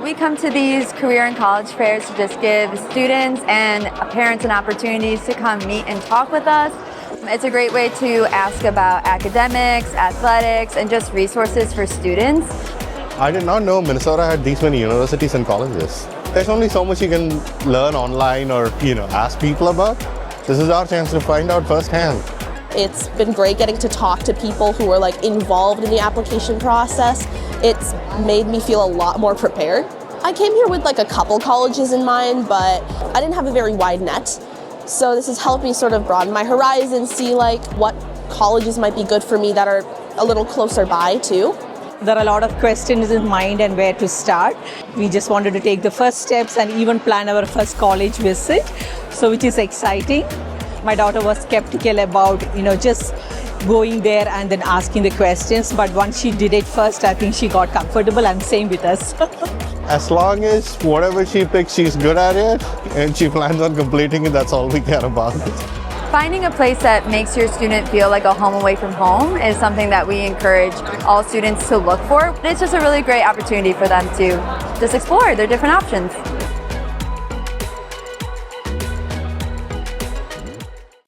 We come to these career and college fairs to just give students and parents an opportunity to come meet and talk with us. It's a great way to ask about academics, athletics, and just resources for students. I did not know Minnesota had these many universities and colleges. There's only so much you can learn online or, ask people about. This is our chance to find out firsthand. It's been great getting to talk to people who are involved in the application process. It's made me feel a lot more prepared. I came here with a couple colleges in mind, but I didn't have a very wide net. So this has helped me sort of broaden my horizons, see what colleges might be good for me that are a little closer by too. There are a lot of questions in mind and where to start. We just wanted to take the first steps and even plan our first college visit, so which is exciting. My daughter was skeptical about, just going there and then asking the questions, but once she did it first, I think she got comfortable, and same with us. As long as whatever she picks, she's good at it and she plans on completing it, that's all we care about. Finding a place that makes your student feel like a home away from home is something that we encourage all students to look for. It's just a really great opportunity for them to just explore their different options.